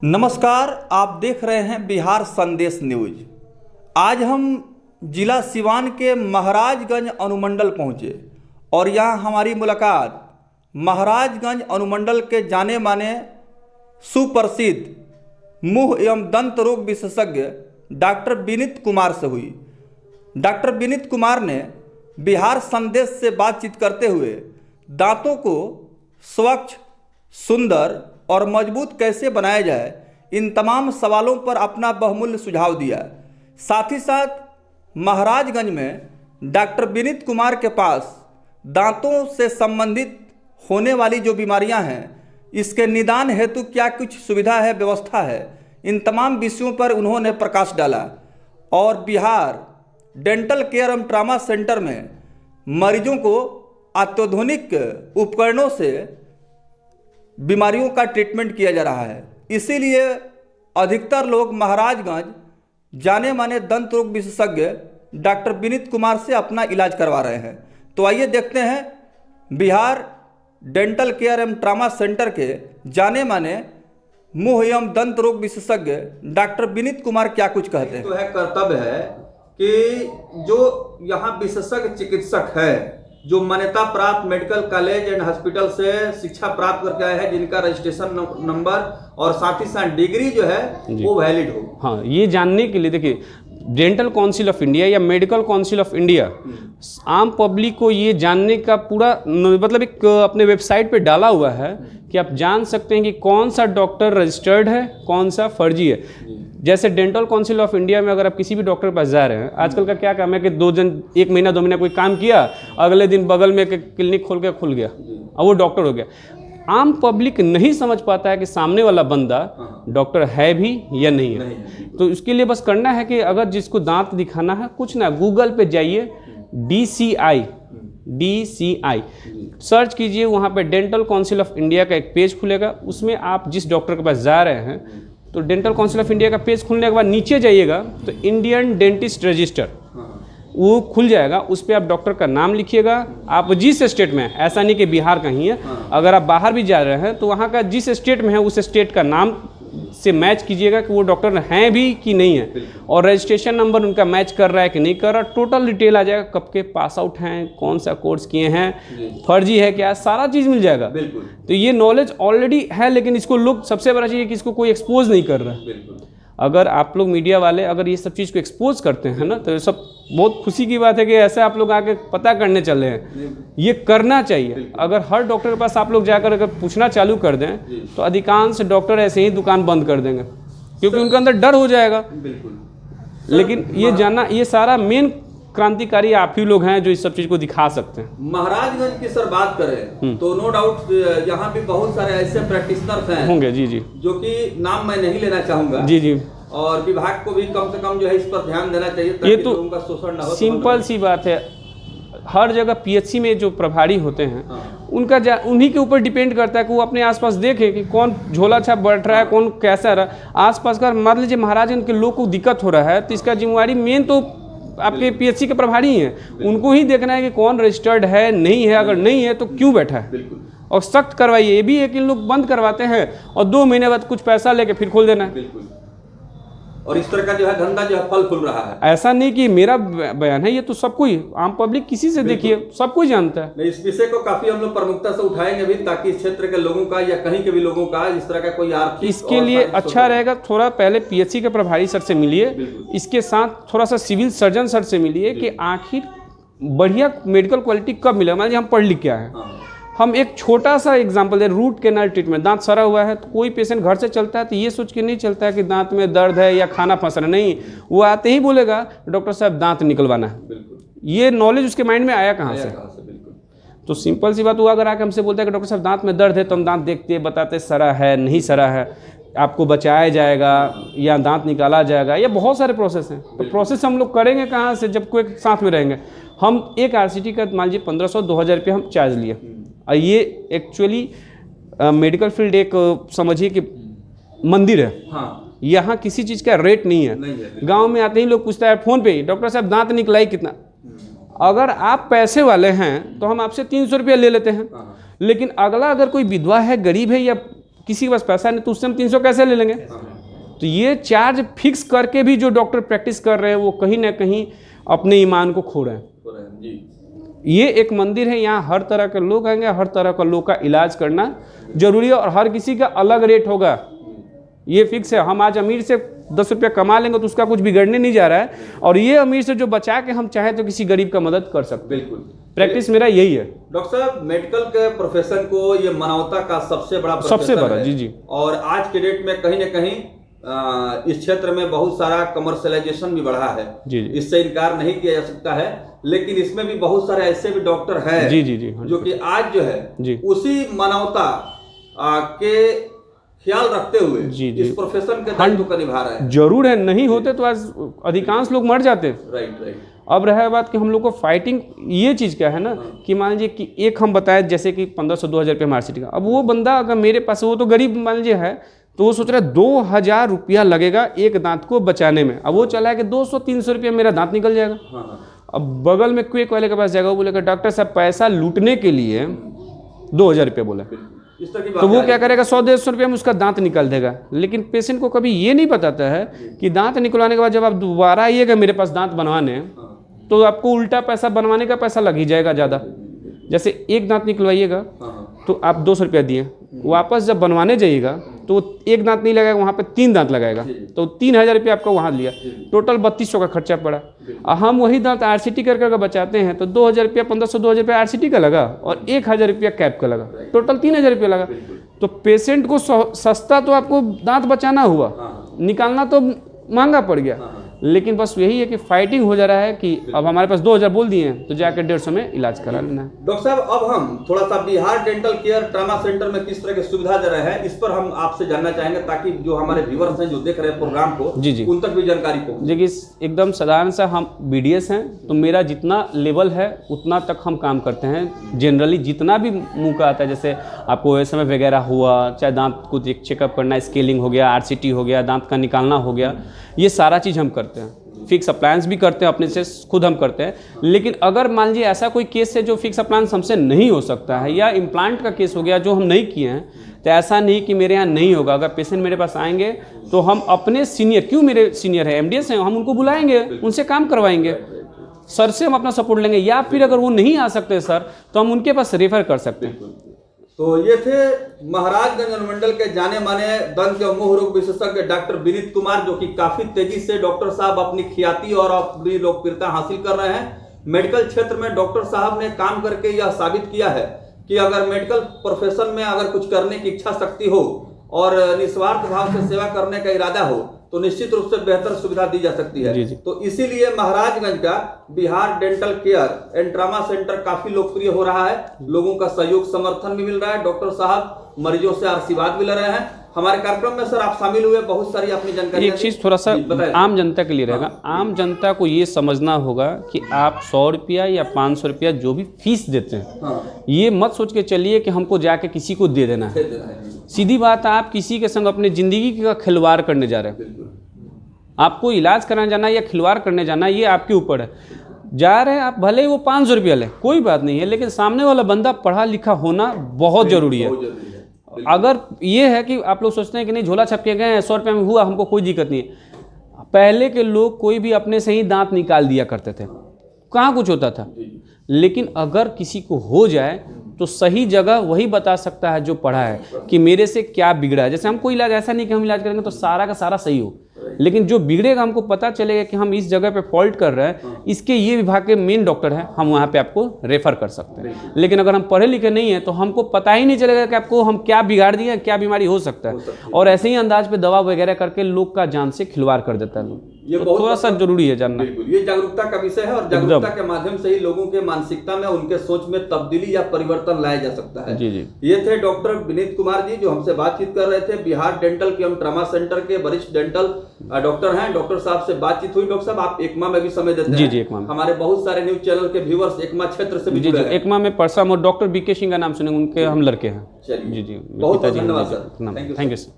नमस्कार, आप देख रहे हैं बिहार संदेश न्यूज। आज हम जिला सिवान के महाराजगंज अनुमंडल पहुंचे और यहां हमारी मुलाकात महाराजगंज अनुमंडल के जाने माने सुप्रसिद्ध मुंह एवं दंत रोग विशेषज्ञ डॉक्टर विनीत कुमार से हुई। डॉक्टर विनीत कुमार ने बिहार संदेश से बातचीत करते हुए दांतों को स्वच्छ, सुंदर और मजबूत कैसे बनाया जाए, इन तमाम सवालों पर अपना बहुमूल्य सुझाव दिया। साथ ही साथ महाराजगंज में डॉक्टर विनीत कुमार के पास दांतों से संबंधित होने वाली जो बीमारियां हैं, इसके निदान हेतु क्या कुछ सुविधा है, व्यवस्था है, इन तमाम विषयों पर उन्होंने प्रकाश डाला। और बिहार डेंटल केयर एवं ट्रामा सेंटर में मरीजों को अत्याधुनिक उपकरणों से बीमारियों का ट्रीटमेंट किया जा रहा है। इसीलिए अधिकतर लोग महाराजगंज जाने माने दंत रोग विशेषज्ञ डॉक्टर विनीत कुमार से अपना इलाज करवा रहे हैं। तो आइए देखते हैं बिहार डेंटल केयर एवं ट्रामा सेंटर के जाने माने मुंह एवं दंत रोग विशेषज्ञ डॉक्टर विनीत कुमार क्या कुछ कहते हैं। तो है कर्तव्य है कि जो यहाँ विशेषज्ञ चिकित्सक है, जो मान्यता प्राप्त मेडिकल कॉलेज एंड हॉस्पिटल से शिक्षा प्राप्त करके आए हैं, जिनका रजिस्ट्रेशन नंबर और साथ ही साथ डिग्री जो है वो वैलिड हो। हाँ, ये जानने के लिए देखिए, डेंटल काउंसिल ऑफ इंडिया या मेडिकल काउंसिल ऑफ इंडिया आम पब्लिक को ये जानने का पूरा मतलब एक अपने वेबसाइट पे डाला हुआ है कि आप जान सकते हैं कि कौन सा डॉक्टर रजिस्टर्ड है, कौन सा फर्जी है। जैसे डेंटल काउंसिल ऑफ इंडिया में अगर आप किसी भी डॉक्टर के पास जा रहे हैं, आजकल का क्या काम है कि एक महीना 2 महीना कोई काम किया, अगले दिन बगल में क्लिनिक खोल के खुल गया और वो डॉक्टर हो गया। आम पब्लिक नहीं समझ पाता है कि सामने वाला बंदा डॉक्टर है भी या नहीं है। तो इसके लिए बस करना है कि अगर जिसको दांत दिखाना है, कुछ ना, गूगल पे जाइए, DCI सर्च कीजिए, वहाँ पे डेंटल काउंसिल ऑफ इंडिया का एक पेज खुलेगा। उसमें आप जिस डॉक्टर के पास जा रहे हैं, तो डेंटल काउंसिल ऑफ इंडिया का पेज खुलने के बाद नीचे जाइएगा तो इंडियन डेंटिस्ट रजिस्टर वो खुल जाएगा। उस पर आप डॉक्टर का नाम लिखिएगा, आप जिस स्टेट में हैं, ऐसा नहीं कि बिहार का ही है, अगर आप बाहर भी जा रहे हैं तो वहाँ का जिस स्टेट में है उस स्टेट का नाम से मैच कीजिएगा कि वो डॉक्टर हैं भी कि नहीं है, और रजिस्ट्रेशन नंबर उनका मैच कर रहा है कि नहीं कर रहा। टोटल डिटेल आ जाएगा, कब के पास आउट हैं, कौन सा कोर्स किए हैं, फर्जी है क्या, सारा चीज़ मिल जाएगा। तो ये नॉलेज ऑलरेडी है, लेकिन इसको लोग, सबसे बड़ा चीज़ है कि इसको कोई एक्सपोज नहीं कर रहा। अगर आप लोग मीडिया वाले अगर ये सब चीज़ को एक्सपोज करते हैं ना, तो ये सब बहुत खुशी की बात है कि ऐसे आप लोग आके पता करने चले हैं। ये करना चाहिए। अगर हर डॉक्टर के पास आप लोग जाकर अगर पूछना चालू कर दें तो अधिकांश डॉक्टर ऐसे ही दुकान बंद कर देंगे, क्योंकि उनके अंदर डर हो जाएगा। लेकिन ये जानना, ये सारा मेन क्रांतिकारी आप ही लोग हैं जो इस सब चीज़ को दिखा सकते हैं। महाराजगंज की सर बात करें तो नो डाउट यहाँ भी बहुत सारे ऐसे प्रैक्टिशनर्स हैं होंगे, जी जी, जो कि नाम मैं नहीं लेना चाहूँगा, जी जी, और विभाग को भी कम से कम जो है इस पर ध्यान देना चाहिए ताकि ये तो लोगों का शोषण न हो। सिंपल सी बात है। हर जगह PHC में जो प्रभारी होते हैं, उनका उन्हीं के ऊपर डिपेंड करता है कि वो अपने आसपास देखे कि कौन झोला छाप बैठ रहा है, कौन कैसा रहा। आसपास का मान लीजिए महाराजगंज के लोग को दिक्कत हो रहा है, तो इसका जिम्मेवारी मेन तो आपके PHC के प्रभारी हैं। उनको ही देखना है कि कौन रजिस्टर्ड है, नहीं है, अगर नहीं है तो क्यों बैठा है, और सख्त करवाइए। ये भी है कि लोग बंद करवाते हैं और 2 महीने बाद कुछ पैसा लेके फिर खोल देना है। और इस तरह का जो है धंधा जो है फल फूल रहा है। ऐसा नहीं कि मेरा बयान है, ये तो सबको ही, आम पब्लिक किसी से देखिए, सब कोई जानता है। इस विषय को काफी हम लोग प्रमुखता से उठाएंगे भी, ताकि इस क्षेत्र के लोगों का या कहीं के भी लोगों का इस तरह का कोई आर्थिक, इसके लिए अच्छा रहेगा थोड़ा पहले PHC के प्रभारी सर से मिलिए, इसके साथ थोड़ा सा सिविल सर्जन सर से मिलिए कि आखिर बढ़िया मेडिकल क्वालिटी कब मिलेगा। मान लीजिए हम पढ़ लिख के आए हैं, हम एक छोटा सा एग्जांपल दे, रूट कैनाल ट्रीटमेंट, दांत सड़ा हुआ है, तो कोई पेशेंट घर से चलता है तो ये सोच के नहीं चलता है कि दांत में दर्द है या खाना फंस रहा है, नहीं, वो आते ही बोलेगा डॉक्टर साहब दांत निकलवाना है। ये नॉलेज उसके माइंड में आया कहाँ से? तो सिंपल सी बात, वो अगर आके हमसे बोलता है कि डॉक्टर साहब दांत में दर्द है, तो हम दांत देखते बताते सड़ा है नहीं सड़ा है, आपको बचाया जाएगा या दांत निकाला जाएगा, ये बहुत सारे प्रोसेस हैं। तो प्रोसेस हम लोग करेंगे कहाँ से जब कोई साथ में रहेंगे। हम एक RCT का मान लीजिए 1500-2000 रुपये हम चार्ज लिए, और ये एक्चुअली मेडिकल फील्ड एक समझिए कि मंदिर है। यहाँ किसी चीज़ का रेट नहीं है। गांव में आते ही लोग पूछता है फ़ोन पे ही, डॉक्टर साहब दांत निकलाई कितना। अगर आप पैसे वाले हैं तो हम आपसे 300 रुपया ले लेते हैं, लेकिन अगला अगर कोई विधवा है, गरीब है, या किसी के पास पैसा नहीं तो उससे हम 300 कैसे ले लेंगे। तो ये चार्ज फिक्स करके भी जो डॉक्टर प्रैक्टिस कर रहे हैं वो कहीं ना कहीं अपने ईमान को खो रहे हैं। जी। ये एक मंदिर है, यहाँ हर तरह के लोग आएंगे, हर तरह का लोग का इलाज करना जरूरी है और हर किसी का अलग रेट होगा, ये फिक्स है। हम आज अमीर से 10 रुपया कमा लेंगे तो उसका कुछ बिगड़ने नहीं जा रहा है, और ये अमीर से जो बचा के हम चाहे तो किसी गरीब का मदद कर सकते हैं। बिल्कुल, प्रैक्टिस मेरा यही है। डॉक्टर साहब, मेडिकल के प्रोफेशन को ये मानवता का सबसे बड़ा सबसे प्रोफेशन बड़ा है। जी जी। और आज के डेट में कहीं ना कहीं इस क्षेत्र में बहुत सारा कमर्शियलाइजेशन भी बढ़ा है जी जी। इससे इनकार नहीं किया जा सकता है, लेकिन इसमें भी बहुत सारे ऐसे भी डॉक्टर हैं जी जी जी, जो कि आज जो है जी उसी मानवता के ख्याल रखते हुए जी जी इस प्रोफेशन के दायित्व को निभा रहे हैं। जरूर है, नहीं होते तो आज अधिकांश लोग मर जाते। राइट। अब रहा बात कि हम लोग को फाइटिंग, ये चीज़ क्या है ना कि मान लीजिए कि एक हम बताए जैसे कि 1500-2000 रुपये मार्कशीट का, अब वो बंदा अगर मेरे पास, वो तो गरीब मान लीजिए है, तो वो सोच रहा है 2000 रुपया लगेगा एक दांत को बचाने में। अब वो चला है कि 200-300 रुपया मेरा दांत निकल जाएगा। अब बगल में क्विक वाले के पास जाएगा, वो बोलेगा डॉक्टर साहब पैसा लूटने के लिए 2000 रुपया बोला, इस तरह की तो वो क्या करेगा 100-150 रुपये में उसका दांत निकाल देगा। लेकिन पेशेंट को कभी ये नहीं बताता है कि दांत निकलवाने के बाद जब आप दोबारा आइएगा मेरे पास दांत बनवाने, तो आपको उल्टा पैसा बनवाने का पैसा लग ही जाएगा ज़्यादा। जैसे एक दांत निकलवाइएगा तो आप 200 रुपया दिए, वापस जब बनवाने जाइएगा तो एक दांत नहीं लगाएगा, वहाँ पे 3 दांत लगाएगा, तो 3000 रुपया आपका वहाँ लिया, टोटल 3200 का खर्चा पड़ा। हम वही दांत RCT कर बचाते हैं तो 2000 रुपया, 1500-2000 रुपया RCT का लगा और 1000 रुपया कैप का लगा, टोटल 3000 रुपया लगा। तो पेशेंट को सस्ता तो आपको दांत बचाना हुआ, निकालना तो महंगा पड़ गया। लेकिन बस यही है कि फाइटिंग हो जा रहा है कि अब हमारे पास 2000 बोल दिए हैं तो जाकर 150 में इलाज करा लेना है। डॉक्टर साहब, अब हम थोड़ा सा Bihar dental care trauma centre में किस तरह की सुविधा दे रहे हैं इस पर हम आपसे जानना चाहेंगे, ताकि जो हमारे व्यूअर्स हैं जो देख रहे हैं प्रोग्राम को जी जी उन तक भी जानकारी पहुंचे। देखिए एकदम साधारण सा, हम BDS हैं तो मेरा जितना लेवल है उतना तक हम काम करते हैं। जनरली जितना भी मुंह का आता है, जैसे आपको OSMF वगैरह हुआ, चाहे दांत को चेकअप करना, स्केलिंग हो गया, RCT हो गया, दांत का निकालना हो गया, ये सारा चीज़ हम करते हैं। फिक्स अप्लायंस भी करते हैं, अपने से खुद हम करते हैं। लेकिन अगर मान लीजिए ऐसा कोई केस है जो फिक्स अप्लायंस हमसे नहीं हो सकता है, या इम्प्लांट का केस हो गया जो हम नहीं किए हैं, तो ऐसा नहीं कि मेरे यहाँ नहीं होगा। अगर पेशेंट मेरे पास आएंगे तो हम अपने सीनियर, क्यों मेरे सीनियर है MDS हैं, हम उनको बुलाएंगे, उनसे काम करवाएंगे, सर से हम अपना सपोर्ट लेंगे, या फिर अगर वो नहीं आ सकते सर तो हम उनके पास रेफर कर सकते हैं। तो ये थे महाराजगंज अनुमंडल के जाने माने दंत एवं मुंह रोग विशेषज्ञ डॉक्टर विनीत कुमार, जो कि काफी तेजी से डॉक्टर साहब अपनी ख्याति और अपनी लोकप्रियता हासिल कर रहे हैं। मेडिकल क्षेत्र में डॉक्टर साहब ने काम करके यह साबित किया है कि अगर मेडिकल प्रोफेशन में अगर कुछ करने की इच्छा शक्ति हो और निस्वार्थ भाव से सेवा करने का इरादा हो तो निश्चित रूप से बेहतर सुविधा दी जा सकती है। जी। तो इसीलिए महाराजगंज का Bihar dental care and trauma centre काफी लोकप्रिय हो रहा है, लोगों का सहयोग समर्थन भी मिल रहा है, डॉक्टर साहब मरीजों से आशीर्वाद भी ले रहे हैं। हमारे कार्यक्रम में सर आप शामिल हुए, बहुत सारी अपनी जानकारी। एक चीज़ थोड़ा सा आम जनता के लिए रहेगा, आम जनता को ये समझना होगा कि आप 100 रुपया या 500 रुपया जो भी फीस देते हैं, ये मत सोच के चलिए कि हमको जाके किसी को दे देना है। सीधी बात है, आप किसी के संग अपने ज़िंदगी का खिलवाड़ करने जा रहे हैं। आपको इलाज कराने जाना या खिलवाड़ करने जाना, ये आपके ऊपर है। जा रहे हैं आप, भले ही वो 500 रुपया लें, कोई बात नहीं है, लेकिन सामने वाला बंदा पढ़ा लिखा होना बहुत ज़रूरी है। अगर ये है कि आप लोग सोचते हैं कि नहीं झोला छप के गए 100 रुपये में हुआ, हमको कोई दिक्कत नहीं है। पहले के लोग कोई भी अपने से ही दांत निकाल दिया करते थे, कहाँ कुछ होता था। लेकिन अगर किसी को हो जाए तो सही जगह वही बता सकता है जो पढ़ा है कि मेरे से क्या बिगड़ा है। जैसे हम कोई इलाज, ऐसा नहीं कि हम इलाज करेंगे तो सारा का सारा सही हो, लेकिन जो बिगड़ेगा हमको पता चलेगा कि हम इस जगह पे फॉल्ट कर रहे हैं, इसके ये विभाग के मेन डॉक्टर हैं, हम वहाँ पे आपको रेफर कर सकते हैं। लेकिन अगर हम पढ़े लिखे नहीं हैं तो हमको पता ही नहीं चलेगा कि आपको हम क्या बिगाड़ दिए, क्या बीमारी हो सकता है। और ऐसे ही अंदाज पे दवा वगैरह करके लोग का जान से खिलवाड़ कर देता है। ये तो थोड़ा सा जरूरी है जानना। ये जागरूकता का विषय है और जागरूकता के माध्यम से ही लोगों के मानसिकता में, उनके सोच में तब्दीली या परिवर्तन लाया जा सकता है। जी जी। ये थे डॉक्टर विनीत कुमार जी जो हमसे बातचीत कर रहे थे। बिहार डेंटल एवं ट्रामा सेंटर के वरिष्ठ डेंटल डॉक्टर हैं। डॉक्टर साहब से बातचीत हुई। डॉक्टर साहब, आप एकमा में भी समय देते हैं? जी जी, एकमा में। हमारे बहुत सारे न्यूज चैनल के व्यूअर्स एकमा क्षेत्र से भी जुड़े हैं। एकमा में परसा में डॉक्टर BK सिंह का नाम सुनेंगे, उनके हम लड़के हैं। चलिए, जी जी, बहुत धन्यवाद सर। Thank you sir.